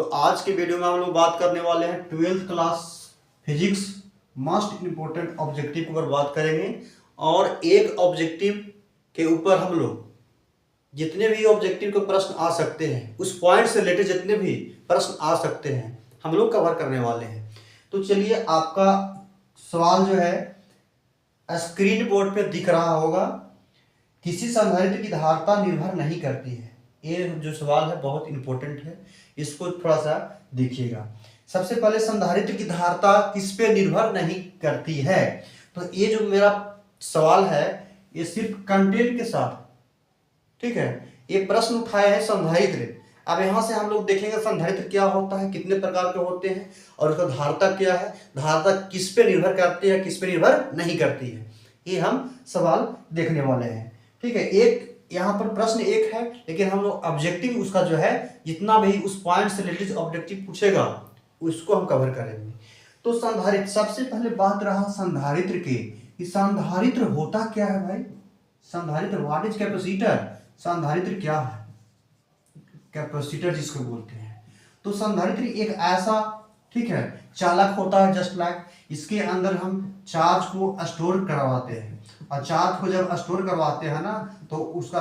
तो आज के वीडियो में हम लोग बात करने वाले हैं 12th class physics most important objective के ऊपर बात करेंगे। और एक ऑब्जेक्टिव के ऊपर हम लोग जितने भी ऑब्जेक्टिव के प्रश्न आ सकते हैं, उस पॉइंट से रिलेटेड जितने भी प्रश्न आ सकते हैं हम लोग कवर करने वाले हैं। तो चलिए, आपका सवाल जो है स्क्रीन बोर्ड पे दिख रहा होगा। किसी संधारित्र की धारिता निर्भर नहीं करती है। ये जो सवाल है बहुत इंपॉर्टेंट है, इसको थोड़ा सा देखिएगा। सबसे पहले, संधारित्र की धारिता किस पे निर्भर नहीं करती है। तो ये जो मेरा सवाल है ये सिर्फ कंटेंट के साथ, ठीक है, ये प्रश्न उठाए हैं संधारित्र। अब यहाँ से हम लोग देखेंगे संधारित्र क्या होता है, कितने प्रकार के होते हैं और उसका धारिता क्या है, धारिता किस पे निर्भर करती है, किस पे निर्भर नहीं करती है, ये हम सवाल देखने वाले हैं। ठीक है, एक यहाँ पर प्रश्न एक है, लेकिन हम लोग ऑब्जेक्टिव उसका जो है जितना भी उस पॉइंट से रिलेटेड ऑब्जेक्टिव पूछेगा उसको हम कवर करेंगे। तो संधारित्र, सबसे पहले बात रहा संधारित्र की कि संधारित्र होता क्या है भाई। संधारित्र, व्हाट इज कैपेसिटर। संधारित्र क्या है, कैपेसिटर जिसको बोलते हैं। तो संधारित्र एक ऐसा, ठीक है, चालक होता है, जस्ट लाइक इसके अंदर हम चार्ज को स्टोर करवाते हैं, और चार्ज को जब स्टोर करवाते हैं ना तो उसका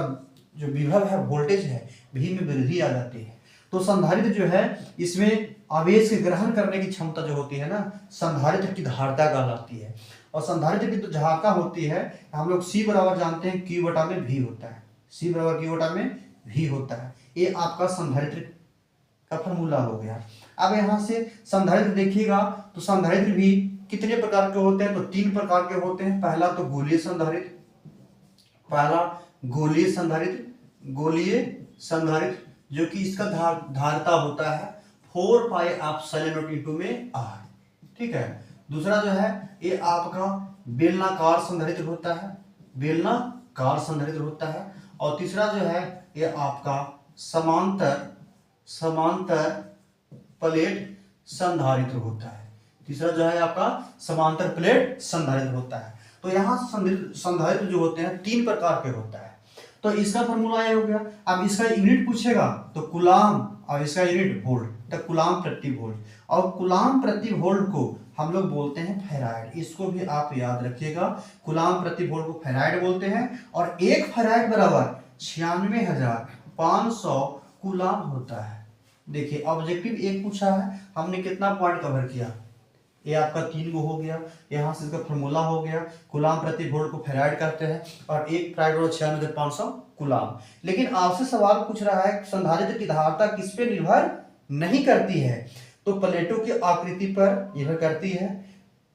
जो विभव है, वोल्टेज है, भी में वृद्धि आ जाती है। तो संधारित्र जो है इसमें आवेश के ग्रहण करने की क्षमता जो होती है ना, संधारित्र की धारिता कहलाती है। और संधारित्र की जो धारिता होती है, हम लोग C बराबर जानते हैं Q बटा में V होता है। C बराबर Q बटा में V होता है। ये आपका संधारित्र का फॉर्मूला हो गया। अब यहाँ से संधारित्र देखिएगा तो संधारित्र भी कितने प्रकार के होते हैं, तो 3 प्रकार के होते हैं। पहला तो गोलीय संधारित्र, गोलीय संधारित्र जो कि इसका धारिता होता है 4 पाई एप्सिलॉन इंटू में R। ठीक है। दूसरा जो है ये आपका बेलनाकार संधारित्र होता है, बेलनाकार संधारित्र होता है। और तीसरा जो है ये आपका समांतर प्लेट संधारित्र होता है। तीसरा जो है आपका समांतर प्लेट संधारित्र होता है। तो यहाँ संधारित्र जो होते हैं 3 प्रकार के होता है। तो इसका फॉर्मूला ये हो गया। अब इसका यूनिट पूछेगा तो कूलाम, और इसका यूनिट वोल्ट, तो कूलाम प्रति वोल्ट। और कूलाम प्रति वोल्ट को हम लोग बोलते हैं फैराड। इसको भी आप याद रखिएगा, कूलाम प्रति वोल्ट को फैराड बोलते हैं। और 1 फैराड बराबर 96,500 कूलाम होता है। देखिए, ऑब्जेक्टिव एक पूछा है, हमने कितना पॉइंट कवर किया, ये आपका 3 गो हो गया। यहाँ से इसका फॉर्मूला हो गया, कूलाम प्रति वोल्ट को फैराड कहते हैं, और 1 फैराड बराबर 96,500 कूलाम। लेकिन आपसे सवाल पूछ रहा है संधारित्र की धारिता किस पे निर्भर नहीं करती है। तो प्लेटों की आकृति पर निर्भर करती है,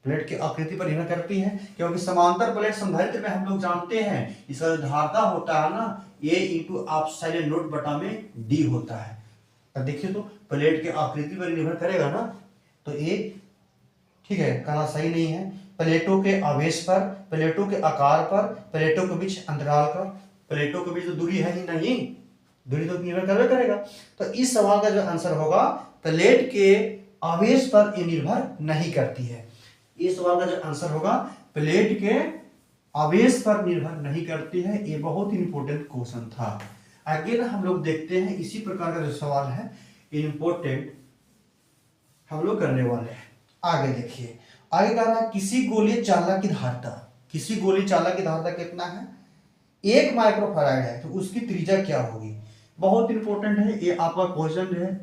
प्लेट की आकृति पर निर्भर करती है, क्योंकि समांतर प्लेट संधारित्र में हम लोग जानते हैं इसका जो धारिता होता है ना, ये इंटू एप्सिलॉन नॉट बटा में डी होता है। तो देखिए, तो प्लेट की आकृति पर निर्भर करेगा ना, तो ये ठीक है कहना सही नहीं है। प्लेटों के आवेश पर, प्लेटों के आकार पर, प्लेटों के बीच अंतराल पर, प्लेटों के बीच तो दूरी है ही नहीं, दूरी तो निर्भर करवे करेगा। तो इस सवाल का जो आंसर होगा, प्लेट के आवेश पर ये निर्भर नहीं करती है। इस सवाल का जो आंसर होगा, प्लेट के आवेश पर निर्भर नहीं करती है। ये बहुत ही इंपॉर्टेंट क्वेश्चन था। अगेन हम लोग देखते हैं इसी प्रकार का जो सवाल है इंपॉर्टेंट हम लोग करने वाले हैं। आगे देखिए, आगे कह रहा है किसी गोलीय चालक की धारिता, किसी गोलीय चालक की धारिता कितना है, 1 माइक्रोफैराड है, तो उसकी त्रिज्या क्या होगी। बहुत इंपॉर्टेंट है, ये आपका क्वेश्चन है।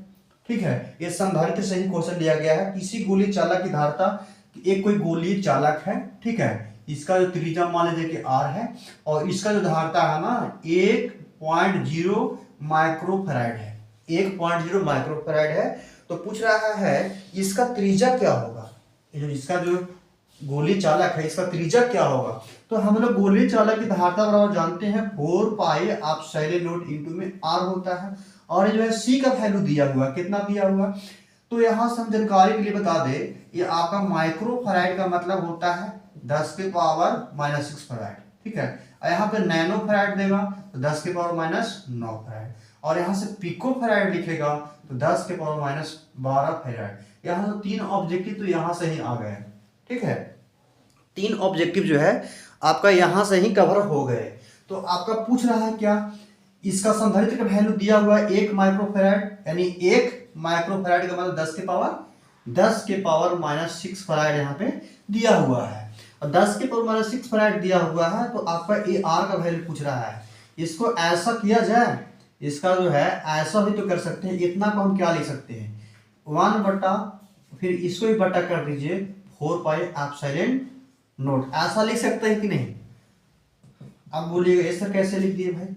ठीक है, ये संधारित्र से ही क्वेश्चन लिया गया है। किसी गोलीय चालक की धारिता, एक कोई गोलीय चालक है, ठीक है, इसका जो त्रिज्या मान लीजिए कि R है, और इसका जो धारिता है ना 1.0 माइक्रोफैराड है, 1.0 माइक्रोफैराड है। तो पूछ रहा है इसका त्रिज्या क्या होगा, ये जो इसका जो गोलीय चालक है इसका त्रिज्या क्या होगा। तो हम लोग गोलीय चालक की धारिता बराबर जानते हैं 4 पाई एप्सिलॉन नॉट इंटू में R होता है। और ये जो है C का वैल्यू दिया हुआ, कितना दिया हुआ, तो यहाँ से हम जानकारी के लिए बता दे, ये आपका माइक्रोफैराड का मतलब होता है 10 के पावर -6 फैराड। ठीक है, यहाँ पे नैनो फैराड देगा तो 10 के पावर -9 फैराड, और यहाँ से पिको फैराड लिखेगा तो 10 के पावर -12 फैराड। यहाँ से 3 ऑब्जेक्टिव तो यहाँ से ही आ गए। ठीक है, 3 ऑब्जेक्टिव जो है आपका यहाँ से ही कवर हो गए। तो आपका पूछ रहा है क्या, इसका संधारित्र का वैल्यू दिया हुआ है 1 माइक्रोफैराड, यानी 1 माइक्रोफैराड का मतलब 10 के पावर -6 फैराड यहाँ पे दिया हुआ है। और 10 के पावर -6 फैराड दिया हुआ है, तो आपका ये आर का वैल्यू पूछ रहा है। इसको ऐसा किया जाए, इसका जो है ऐसा भी तो कर सकते हैं। इतना को हम क्या लिख सकते हैं, 1 बटा, फिर इसको भी बटा कर दीजिए 4 पाई एप्सिलॉन नॉट, ऐसा लिख सकते हैं कि नहीं। अब बोलिएगा ऐसा कैसे लिख दिए भाई,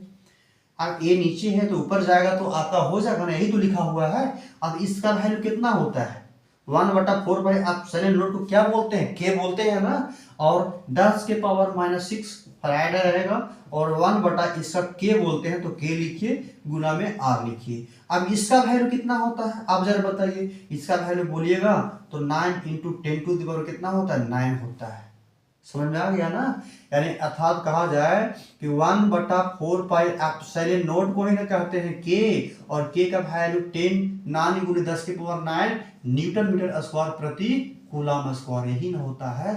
अब ए नीचे है तो ऊपर जाएगा तो आपका हो जाएगा ना, यही तो लिखा हुआ है। अब इसका वैल्यू कितना होता है, 1/4 पाई एप्सिलॉन नॉट को क्या बोलते हैं, के बोलते हैं ना। और 10 के पावर -6 फैराड रहेगा, और 1 बटा इसका के बोलते हैं, तो के लिखिए, गुना में आर लिखिए। अब इसका वैल्यू कितना होता है, आप जरा बताइए। इसका वैल्यू बोलिएगा तो 9 × 10⁻, कितना होता है, 9 होता है। समझ में आ गया ना। यानी अर्थात कहा जाए कि 1/4 पाई एप्सिलॉन नॉट को ही ना कहते हैं के, और के का वैल्यू 10 9 × 10⁹ न्यूटन मीटर स्क्वायर प्रति कूलम स्क्वायर, यही ना होता है,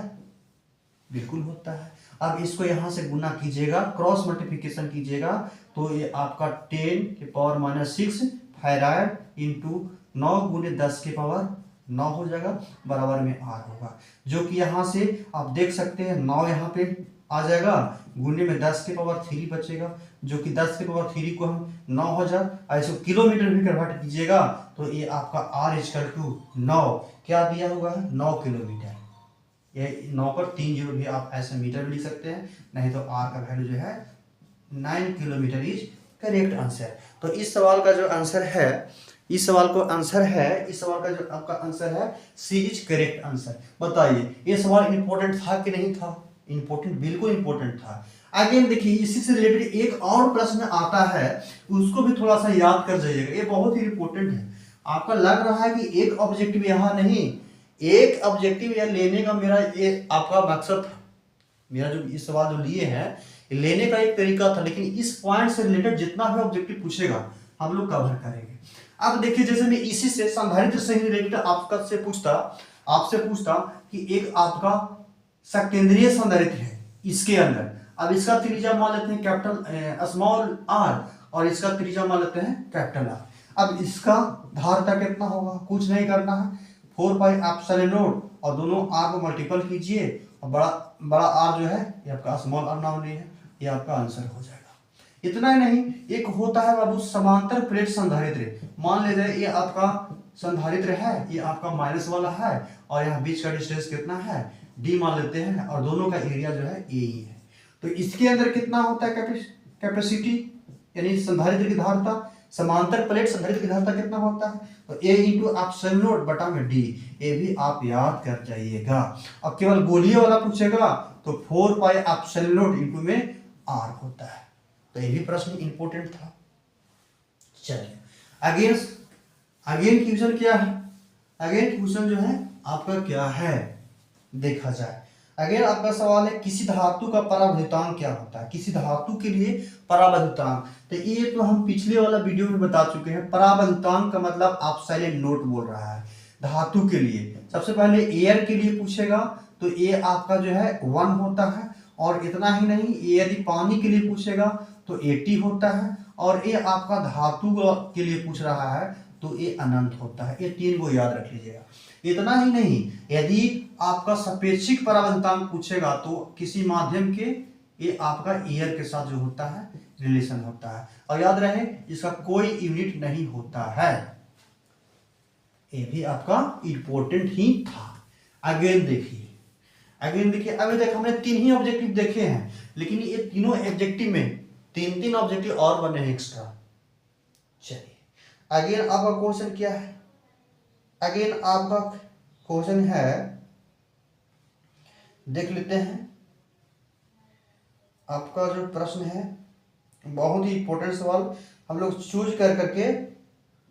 बिल्कुल होता है। अब इसको यहां से गुना कीजिएगा, क्रॉस मल्टीप्लिकेशन कीजिएगा, तो ये आपका 10 के पावर -6 फैराड इंटू 9 × 10⁻9 हो जाएगा, बराबर में आर होगा। जो कि यहाँ से आप देख सकते हैं 9 यहाँ पे आ जाएगा, गुने में 10 के पावर 3 बचेगा, जो कि 10 के पावर 3 को हम 9000 ऐसे किलोमीटर भी कन्वर्ट कीजिएगा, तो ये आपका आर = 9 क्या दिया होगा, 9 किलोमीटर। ये 9 पर 3 जीरो भी आप ऐसे मीटर भी लिख सकते हैं, नहीं तो आर का वैल्यू जो है 9 किलोमीटर इज करेक्ट आंसर। तो इस सवाल का जो आंसर है, इस सवाल का जो आपका आंसर है सी इज करेक्ट आंसर। बताइए ये सवाल इंपॉर्टेंट था कि नहीं था, इंपॉर्टेंट, बिल्कुल इंपॉर्टेंट था। अगेन देखिए इसी से रिलेटेड एक और प्रश्न आता है, उसको भी थोड़ा सा याद कर जाइएगा, ये बहुत ही इंपॉर्टेंट है। आपका लग रहा है कि एक ऑब्जेक्टिव यहाँ नहीं, एक ऑब्जेक्टिव यह लेने का मेरा ये आपका मकसद था, मेरा जो इस सवाल जो लिए हैं लेने का एक तरीका था, लेकिन इस पॉइंट से रिलेटेड जितना भी ऑब्जेक्टिव पूछेगा हम लोग कवर करेंगे। अब देखिए जैसे मैं इसी से संधारित्र से रिलेटेड आपसे पूछता कि एक आपका सकेंद्रीय संधारित्र है, इसके अंदर अब इसका त्रिज्या मान लेते हैं कैपिटल स्मॉल आर, और इसका त्रिज्या मान लेते हैं कैपिटल आर। अब इसका धारता कितना होगा, कुछ नहीं करना है, 4 पाई एप्सिलॉन नॉट, और दोनों आर को मल्टीपल कीजिए, और बड़ा आर जो है ये आपका स्मॉल आर नाउन है, ये आपका आंसर हो जाएगा। इतना ही नहीं, एक होता है बाबू समांतर प्लेट संधारित्र। मान लीजिए ये आपका संधारित्र है, ये आपका माइनस वाला है, और यहाँ बीच का डिस्टेंस कितना है, डी मान लेते हैं, और दोनों का एरिया जो है ए ही है। तो इसके अंदर कितना होता है कैपेसिटी, यानी संधारित्र की धारता, समांतर प्लेट संधारित्र की धारता कितना होता है, तो ए इंटू एप्सिलॉन नॉट बटा में डी, ये भी आप याद कर जाइएगा। अब केवल गोलीय वाला पूछेगा तो 4 पाई एप्सिलॉन नॉट इंटू में आर होता है, तो ये भी प्रश्न इंपॉर्टेंट था। चलिए अगेन क्वेश्चन क्या है, अगेन क्वेश्चन जो है आपका क्या है देखा जाए। अगेन आपका सवाल है किसी धातु का परावैद्युतांक क्या होता है, किसी धातु के लिए परावैद्युतांक। तो ये तो हम पिछले वाला वीडियो में बता चुके हैं, परावैद्युतांक का मतलब एप्सिलॉन नॉट बोल रहा है धातु के लिए। सबसे पहले एयर के लिए पूछेगा तो ये आपका जो है 1 होता है, और इतना ही नहीं, ये यदि पानी के लिए पूछेगा तो 80 होता है, और ये आपका धातु के लिए पूछ रहा है तो ये अनंत होता है। ये 3 को याद रख लीजिएगा। इतना ही नहीं, यदि आपका सापेक्षिक परावैद्युतांक पूछेगा तो किसी माध्यम के, ये आपका एयर के साथ जो होता है रिलेशन होता है, और याद रहे इसका कोई यूनिट नहीं होता है, ये भी आपका इंपॉर्टेंट ही था। अगेन देखिए अभी तक हमने 3 ही ऑब्जेक्टिव देखे हैं, लेकिन ये तीनों ऑब्जेक्टिव में 3 ऑब्जेक्टिव और बने हैं एक्स्ट्रा। चलिए अगेन आपका क्वेश्चन क्या है, अगेन आपका क्वेश्चन है, देख लेते हैं। आपका जो प्रश्न है बहुत ही इंपॉर्टेंट सवाल हम लोग चूज कर करके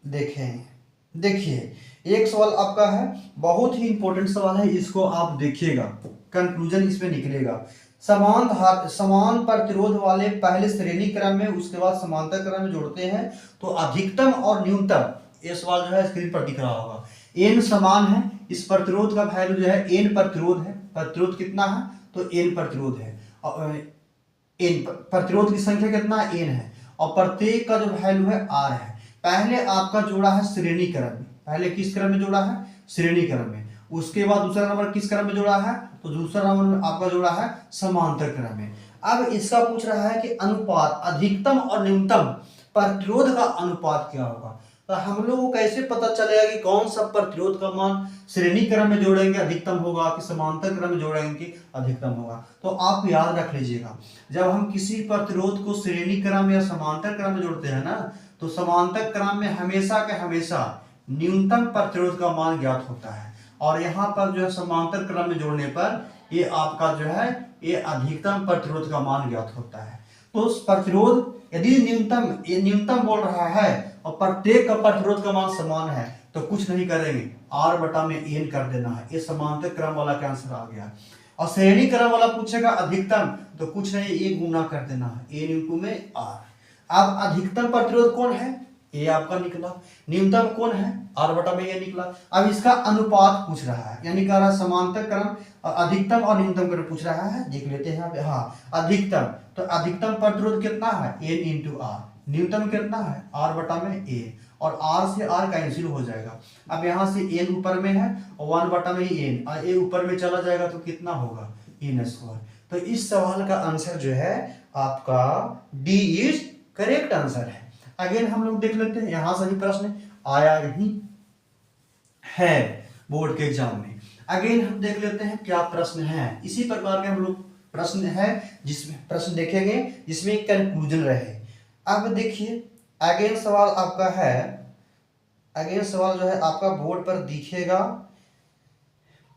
देखे हैं। देखिए एक सवाल आपका है, बहुत ही इंपॉर्टेंट सवाल है, इसको आप देखिएगा, कंक्लूजन इसमें निकलेगा। समान प्रतिरोध वाले पहले श्रेणी क्रम में, उसके बाद समांतर क्रम में जोड़ते हैं तो अधिकतम और न्यूनतम, ये सवाल जो है स्क्रीन पर दिख रहा होगा। एन समान है, इस प्रतिरोध का वैल्यू जो है एन प्रतिरोध है, प्रतिरोध कितना है तो एन प्रतिरोध है, एन प्रतिरोध की संख्या कितना एन है, और प्रत्येक का जो वैल्यू है आर है। पहले आपका जोड़ा है श्रेणी क्रम में, पहले किस क्रम में जोड़ा है, श्रेणी क्रम में। उसके बाद दूसरा नंबर किस क्रम में जोड़ा है, तो दूसरा नंबर आपका जोड़ा है समांतर क्रम में। अब इसका पूछ रहा है कि अनुपात अधिकतम और न्यूनतम प्रतिरोध का अनुपात क्या होगा। तो हम लोग को कैसे पता चलेगा कि कौन सा प्रतिरोध का मान श्रेणी क्रम में जोड़ेंगे अधिकतम होगा कि समांतर क्रम में जोड़ेंगे कि अधिकतम होगा। तो आप याद रख लीजिएगा, जब हम किसी प्रतिरोध को श्रेणी क्रम या समांतर क्रम में जोड़ते हैं ना, तो समांतर क्रम में हमेशा के हमेशा न्यूनतम प्रतिरोध का मान ज्ञात होता है, और यहाँ पर जो है समांतर क्रम में जोड़ने पर ये आपका जो है ये अधिकतम प्रतिरोध का मान ज्ञात होता है। तो उस प्रतिरोध यदि न्यूनतम बोल रहा है और प्रत्येक का प्रतिरोध का मान समान है, तो कुछ नहीं करेंगे, R बटा में N कर देना है। ये समांतर क्रम वाला का आंसर आ गया। और श्रेणी क्रम वाला पूछेगा अधिकतम, तो कुछ नहीं, ये गुना कर देना है, N इंटू में R। अब अधिकतम प्रतिरोध कौन है, ये आपका निकला। न्यूनतम कौन है, R बटा में ये निकला। अब इसका अनुपात पूछ रहा है, यानी कह रहा है समांतर क्रम अधिकतम और न्यूनतम क्रम पूछ रहा है। देख लेते हैं यहाँ पे, हाँ अधिकतम, तो अधिकतम प्रतिरोध कितना है, N इंटू R। न्यूनतम कितना है, R बटा में A, और R से R कैंसिल हो जाएगा। अब यहाँ से N ऊपर में है और 1 बटा में N, और A ऊपर में चला जाएगा तो कितना होगा, N स्क्वायर। तो इस सवाल का आंसर जो है आपका D इज करेक्ट आंसर है। अगेन हम लोग देख लेते हैं, यहां से भी प्रश्न आया ही है बोर्ड के एग्जाम में। अगेन हम देख लेते हैं क्या प्रश्न है। इसी प्रकार के हम लोग प्रश्न है जिसमें प्रश्न देखेंगे जिसमें कंक्लूजन रहे। अब देखिए अगेन सवाल आपका है, अगेन सवाल जो है आपका बोर्ड पर दिखेगा।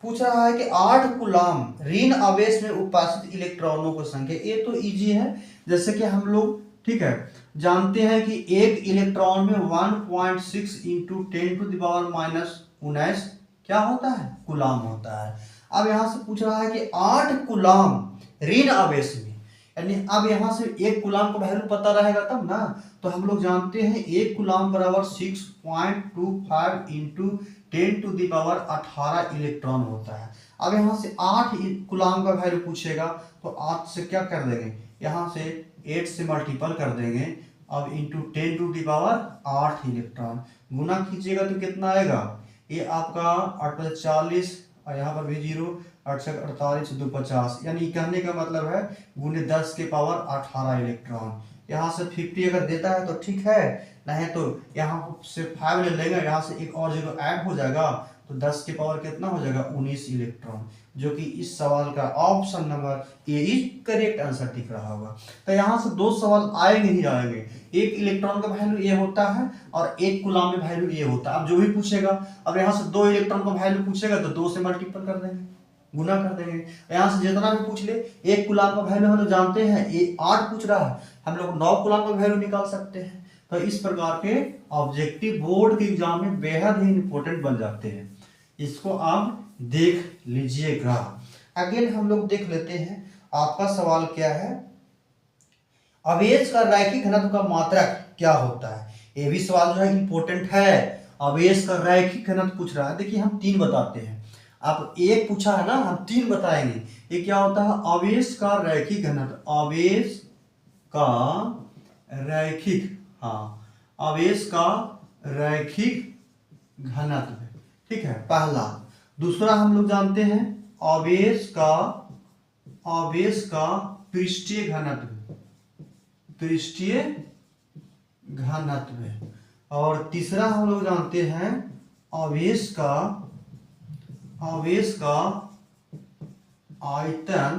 पूछ रहा है कि 8 कूलाम ऋण आवेश में उपस्थित इलेक्ट्रॉनों की संख्या। ये तो इजी है, जैसे कि हम लोग ठीक है जानते हैं कि एक इलेक्ट्रॉन में 1.6 इंटू 10⁻⁻⁹ क्या होता है, कूलाम होता है। अब यहां से पूछ रहा है कि 8 कूलाम ऋण आवेश में, यानी अब यहां से एक कूलाम का वैल्यू पता रहेगा तब ना। तो हम लोग जानते हैं एक कूलाम बराबर 6.25 इंटू 10⁻18 इलेक्ट्रॉन होता है। अब यहाँ से 8 कूलाम का वैल्यू पूछेगा, तो 8 से क्या कर देंगे, यहाँ से 8 से मल्टीपल कर देंगे। अब इंटू 10⁻8 इलेक्ट्रॉन गुना कीजिएगा तो कितना आएगा, ये आपका 8 40 और यहाँ पर भी 0, 8 48 2 50, यानी कहने का मतलब है गुने 10 के पावर 18 इलेक्ट्रॉन। यहाँ से 50 अगर देता है तो ठीक है, नहीं तो यहाँ से 5 ले लेंगे, यहाँ से एक और 0 ऐड हो जाएगा, तो 10 के पावर कितना हो जाएगा 19 इलेक्ट्रॉन, जो कि इस सवाल का option number A is correct answer दिख रहा होगा। तो यहाँ से 2 सवाल आएंगे ही आएंगे, एक इलेक्ट्रॉन का वैल्यू ए होता है और एक कूलाम में वैल्यू ए होता है। अब जो भी पूछेगा, अब यहाँ से 2 इलेक्ट्रॉन का वैल्यू पूछेगा तो 2 से मल्टीपल कर देंगे, गुना कर देंगे। यहाँ से जितना भी पूछ ले, एक कूलाम का वैल्यू हम लोग जानते हैं, ये 8 पूछ रहा है, हम लोग 9 कूलाम का वैल्यू निकाल सकते हैं। तो इस प्रकार के ऑब्जेक्टिव बोर्ड के एग्जाम में बेहद ही इंपॉर्टेंट बन जाते हैं, इसको आप देख लीजिएगा। अगेन हम लोग देख लेते हैं आपका सवाल क्या है, आवेश का रैखिक घनत्व का मात्रक क्या होता है। ये भी सवाल जो है इंपॉर्टेंट है, आवेश का रैखिक घनत्व पूछ रहा है। देखिए हम 3 बताते हैं, आप एक पूछा है ना, हम 3 बताएंगे। ये क्या होता है, आवेश का रैखिक घनत्व, आवेश का रैखिक, हाँ आवेश का रैखिक घनत्व, ठीक है पहला। दूसरा हम लोग जानते हैं आवेश का पृष्ठीय घनत्व, पृष्ठीय घनत्व। और तीसरा हम लोग जानते हैं आवेश का आयतन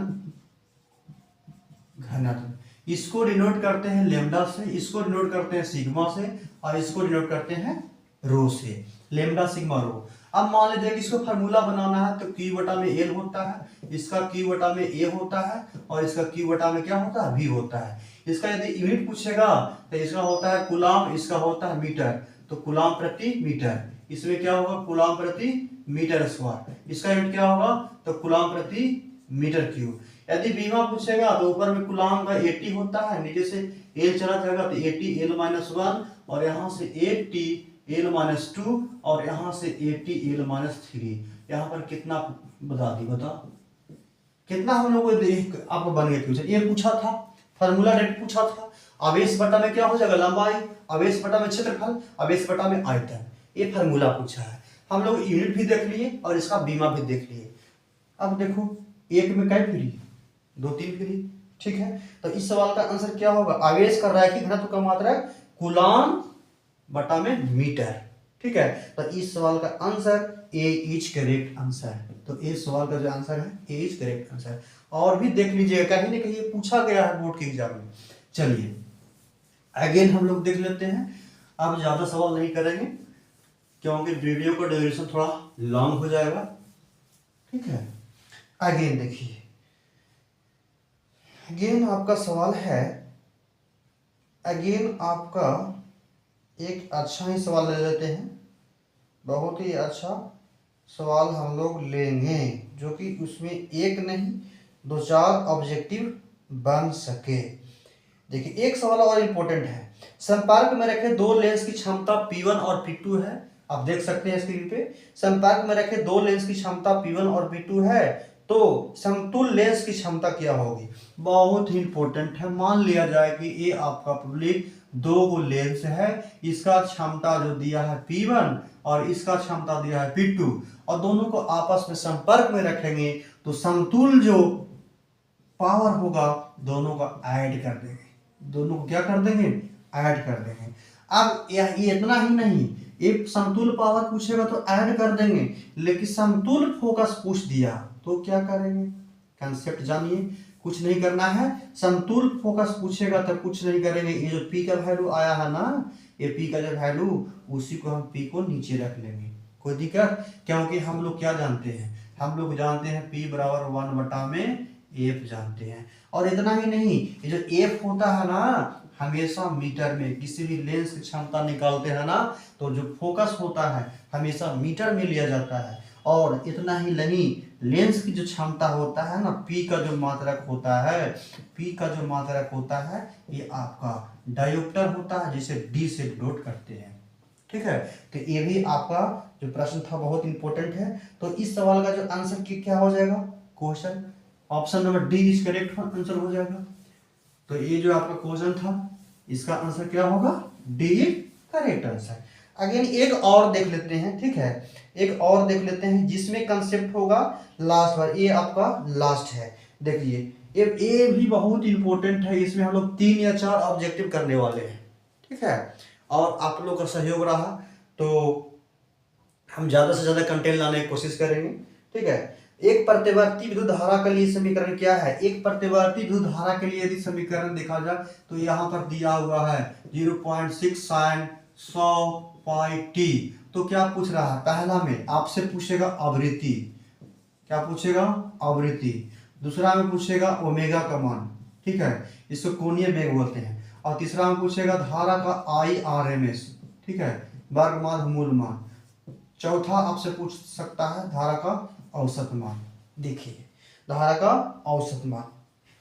घनत्व। इसको डिनोट करते हैं लेमडा से, इसको डिनोट करते हैं सिग्मा से, और इसको डिनोट करते हैं रो से, लेमडा सिग्मा रो। अब मान लीजिए कि इसको फार्मूला बनाना है तो Q बटा में L होता है, इसका Q बटा में A होता है, और इसका Q बटा में क्या होता है, V होता है। इसका यदि यूनिट पूछेगा तो इसका होता है कूलाम, इसका होता है मीटर, तो कूलाम प्रति मीटर, इसमें क्या होगा कूलाम प्रति मीटर स्क्वायर। इसका यूनिट क्या होगा, तो कूलाम प्रति मीटर क्यूब। यदि बीमा पूछेगा तो ऊपर में कूलाम का 80 होता है, नीचे से L चला जाएगा तो 80L-1, और यहाँ से 80L-2, और यहाँ से 80L-3। यहाँ पर कितना बता दी, बता कितना हम लोग को आपको बन गया क्वेश्चन। ये पूछा था, फार्मूला डायरेक्ट पूछा था, आवेश बटा में क्या हो जाएगा, लंबाई, आवेश बटा में क्षेत्रफल, आवेश बटा में आयतन। ये फार्मूला पूछा है। हम लोग यूनिट भी देख लिए और इसका बीमा भी देख लिए। अब देखो एक में क्या फ्री, 2 3 फ्री, ठीक है। तो इस सवाल का आंसर क्या होगा, आवेश का रैखिक घनत्व का मात्रा कूलाम बटा में मीटर, ठीक है। तो इस सवाल का answer A is correct answer. तो इस सवाल का जो आंसर है ए इज करेक्ट आंसर। और भी देख लीजिएगा, कहीं ना कहीं ये पूछा गया है बोर्ड के एग्जाम में। चलिए अगेन हम लोग देख लेते हैं। अब ज्यादा सवाल नहीं करेंगे क्योंकि वीडियो का ड्यूरेशन थोड़ा लॉन्ग हो जाएगा, ठीक है। अगेन देखिए, अगेन आपका सवाल है, अगेन आपका एक अच्छा ही सवाल ले लेते हैं। बहुत ही अच्छा सवाल हम लोग लेंगे जो कि उसमें एक नहीं 2 4 ऑब्जेक्टिव बन सके। देखिए एक सवाल और इम्पोर्टेंट है। संपर्क में रखे 2 लेंस की क्षमता P1 और P2 है। आप देख सकते हैं स्क्रीन पे, संपर्क में रखे 2 लेंस की क्षमता P1 और P2 है, तो समतुल्य लेंस की क्षमता क्या होगी। बहुत ही इंपॉर्टेंट है। मान लिया जाए कि ये आपका पब्लिक 2 लेंस है, इसका क्षमता जो दिया है P1 और इसका क्षमता दिया है P2, और दोनों को आपस में संपर्क में रखेंगे तो समतुल्य जो पावर होगा दोनों का ऐड कर देंगे, दोनों को क्या कर देंगे, ऐड कर देंगे। अब ये इतना ही नहीं, एक समतुल्य पावर पूछेगा तो ऐड कर देंगे, लेकिन समतुल्य फोकस पूछ दिया तो क्या करेंगे। कंसेप्ट जानिए, कुछ नहीं करना है। समतुल्य फोकस पूछेगा तो कुछ नहीं करेंगे। ये जो पी का वैल्यू आया है ना, ये पी का जो वैल्यू, उसी को हम पी को नीचे रख लेंगे, कोई दिक्कत। क्योंकि हम लोग क्या जानते हैं, हम लोग जानते हैं पी बराबर 1 बटा में एफ जानते हैं। और इतना ही नहीं, ये जो एफ होता है ना, हमेशा मीटर में किसी भी लेंस की क्षमता निकालते हैं ना, तो जो फोकस होता है हमेशा मीटर में लिया जाता है। और इतना ही नहीं, लेंस की जो क्षमता होता है ना, पी का जो मात्रक होता है, पी का जो मात्रक होता है, ये आपका डायोप्टर होता है, जिसे डी से डिनोट करते हैं, ठीक है। तो ये भी आपका जो प्रश्न था बहुत इंपॉर्टेंट है। तो इस सवाल का जो आंसर क्या हो जाएगा, question option number D is correct answer हो जाएगा। तो ये जो आपका क्वेश्चन था इसका आंसर क्या होगा, डी करेक्ट आंसर। अगेन एक और देख लेते हैं, ठीक है, एक और देख लेते हैं जिसमें कंसेप्ट होगा लास्ट बार। ये आपका लास्ट है, देखिए ये भी बहुत इंपॉर्टेंट है। इसमें हम लोग 3 या 4 ऑब्जेक्टिव करने वाले हैं, ठीक है। और आप लोग का सहयोग रहा तो हम ज्यादा से ज्यादा कंटेंट लाने की कोशिश करेंगे, ठीक है। एक प्रतिवर्ती विद्युत धारा के लिए समीकरण क्या है, एक प्रतिवर्ती विद्युत धारा के लिए यदि समीकरण देखा जाए तो यहाँ पर दिया हुआ है 0.6 sin 100 पाई टी। तो क्या पूछ रहा है, पहला में आपसे पूछेगा आवृत्ति, क्या पूछेगा, आवृत्ति। दूसरा में पूछेगा ओमेगा का मान, ठीक है, इसको कोणीय वेग बोलते हैं। और तीसरा में पूछेगा धारा का IRMS, ठीक है, वर्गमान मूल मान। चौथा आपसे पूछ सकता है धारा का औसत मान। देखिए धारा का औसत मान।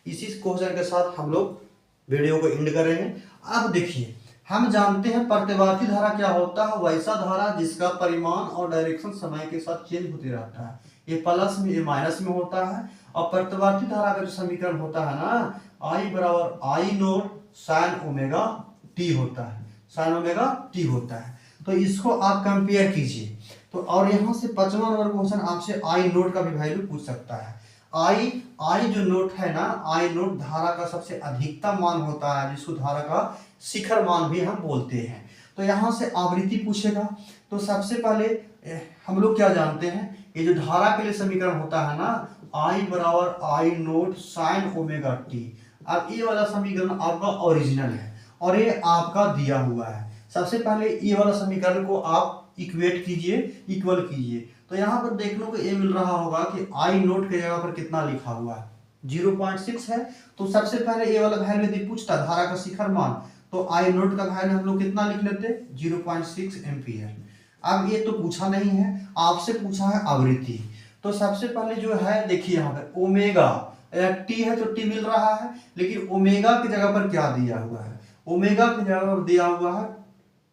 इसी क्वेश्चन के साथ हम लोग वीडियो को एंड करेंगे। अब देखिए हम जानते हैं प्रतिवर्ती धारा क्या होता है, वैसा धारा जिसका परिमाण और डायरेक्शन समय के साथ चेंज होते रहता है। ये प्लस में, ये माइनस में होता है। और प्रतिवर्ती धारा का जो समीकरण होता है ना, I बराबर I note sine omega T होता है, साइन ओमेगा टी होता है। तो इसको आप कंपेयर कीजिए। तो और यहाँ से 5वां नंबर क्वेश्चन आपसे आई नोट का भी वैल्यू पूछ सकता है। आई जो नोट है ना, आई नोट धारा का सबसे अधिकतम मान होता है, जिसको धारा का शिखर मान भी हम बोलते हैं। तो यहाँ से आवृत्ति पूछेगा। तो सबसे पहले हम लोग क्या जानते हैं, ये जो धारा के लिए समीकरण होता है ना, आई बराबर आई नोट साइन ओमेगा टी। अब ये वाला समीकरण आपका ओरिजिनल है और ये आपका दिया हुआ है। सबसे पहले ये वाला समीकरण को आप इक्वेट कीजिए, इक्वल कीजिए। तो यहाँ पर देखने को ये मिल रहा होगा कि आई नोट के जगह पर कितना लिखा हुआ है, 0.6 है। तो सबसे पहले ये वाला वैल्यू यदि पूछता धारा का शिखर मान, तो आई नोट का वैल्यू हम लोग कितना लिख लेते, 0.6 एम्पियर। अब ये तो पूछा नहीं है, आपसे पूछा है आवृत्ति। तो सबसे पहले जो है देखिए यहाँ पर ओमेगा, टी है तो टी मिल रहा है, लेकिन ओमेगा की जगह पर क्या दिया हुआ है, ओमेगा की जगह पर दिया हुआ है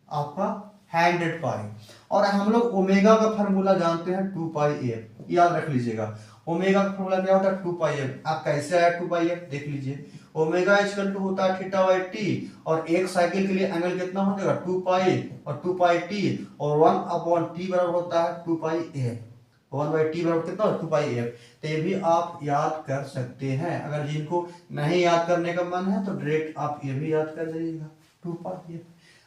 आपका 100 पाई। और हम लोग ओमेगा का फार्मूला जानते हैं 2 पाई एफ, याद रख लीजिएगा। ओमेगा का फार्मूला क्या होता है, 2 पाई एफ। आप कैसे आया 2 पाई एफ, देख लीजिए। ओमेगा इक्वल टू होता है थीटा बाई टी, और एक साइकिल के लिए एंगल कितना हो जाएगा 2 पाई और 2 पाई टी, और 1/t बराबर होता है 2 पाई एफ। 1/t बराबर कितना 2 पाई एफ। तो ये भी आप याद कर सकते हैं। अगर जिनको नहीं याद करने का मन है तो डायरेक्ट आप ये भी याद कर जाइएगा 2 पाई एफ।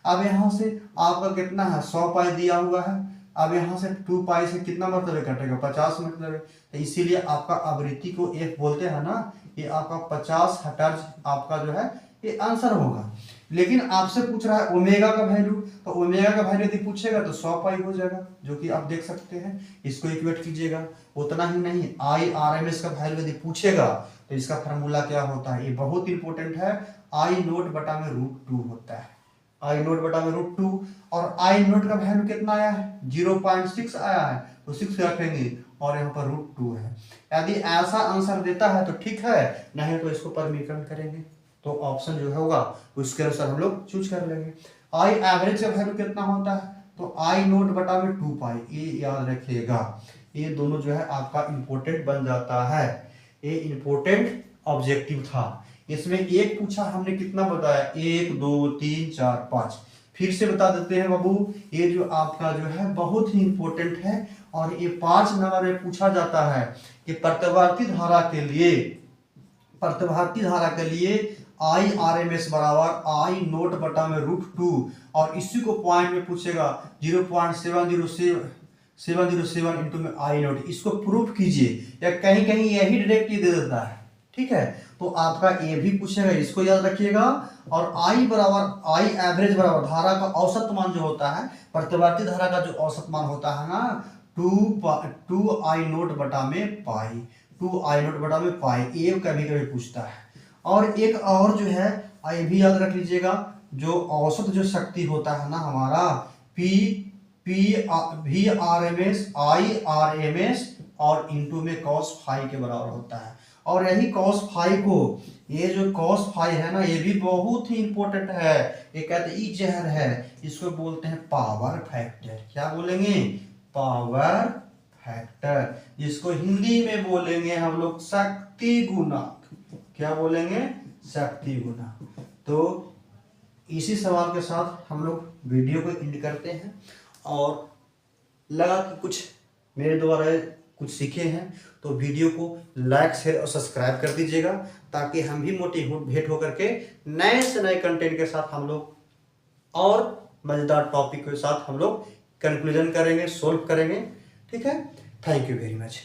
अब यहाँ से आपका कितना है 100 पाई दिया हुआ है। अब यहाँ से 2 पाई से कितना मतलब कटेगा 50 मतलब। तो इसीलिए आपका आवृत्ति को एफ बोलते हैं ना, ये आपका 50 हर्ट्ज आपका जो है ये आंसर होगा। लेकिन आपसे पूछ रहा है ओमेगा का वैल्यू, तो ओमेगा का वैल्यू यदि पूछेगा तो 100 पाई हो जाएगा, जो कि आप देख सकते हैं। इसको इक्वेट कीजिएगा। उतना ही नहीं, आई आर एम एस का वैल्यू यदि पूछेगा तो इसका फार्मूला क्या होता है, ये बहुत इंपॉर्टेंट है। आई नोट बटा में √2 होता है। आई नोट बटा में √2, और आई नोट का वैल्यू कितना आया है 0.6 आया है, तो 6 रखेंगे और यहाँ पर √2 है। यदि ऐसा आंसर देता है तो ठीक है, नहीं तो इसको परमीकरण करेंगे, तो ऑप्शन जो होगा उसके अनुसार हम लोग चूज कर लेंगे। आई एवरेज का वैल्यू कितना होता है, तो आई नोट बटा में 2 पाई, ये याद रखिएगा। ये दोनों जो है आपका इंपॉर्टेंट बन जाता है। ये इंपॉर्टेंट ऑब्जेक्टिव था। इसमें एक पूछा हमने कितना बताया 1 2 3 4 5। फिर से बता देते हैं बाबू, ये जो आपका जो है बहुत ही इंपॉर्टेंट है, और ये 5 नंबर में पूछा जाता है कि प्रतिवर्ती धारा के लिए आई आर एम एस बराबर आई नोट बटा में √2, और इसी को पॉइंट में पूछेगा 0.707 इंटू में आई नोट। इसको प्रूफ कीजिए, या कहीं कहीं यही डायरेक्ट दे देता है। ठीक है, तो आपका ये भी पूछेगा, इसको याद रखिएगा। और आई एवरेज बराबर धारा का औसत मान जो होता है, प्रतिवर्ती धारा का जो औसत मान होता है ना 2 आई नोट बटा में पाई, 2 आई नोट बटा में पाई, ये कभी कभी पूछता है। और एक और जो है ये भी याद रख लीजिएगा, जो औसत जो शक्ति होता है ना हमारा VRMS IRMS और इंटू में cos फाई के बराबर होता है। और यही cos फाई को, ये जो cos फाई है ना, ये भी बहुत ही इंपॉर्टेंट है। ये कहते हैं जहर है, इसको बोलते हैं पावर फैक्टर। क्या बोलेंगे, पावर फैक्टर, जिसको हिंदी में बोलेंगे हम लोग शक्ति गुणक। क्या बोलेंगे, शक्ति गुणक। तो इसी सवाल के साथ हम लोग वीडियो को एंड करते हैं, और लगा कि कुछ मेरे द्वारा कुछ सीखे हैं तो वीडियो को लाइक शेयर और सब्सक्राइब कर दीजिएगा, ताकि हम भी मोटिवेट होकर के नए से नए कंटेंट के साथ हम लोग और मजेदार टॉपिक के साथ हम लोग कंक्लूजन करेंगे, सोल्व करेंगे। ठीक है, थैंक यू वेरी मच।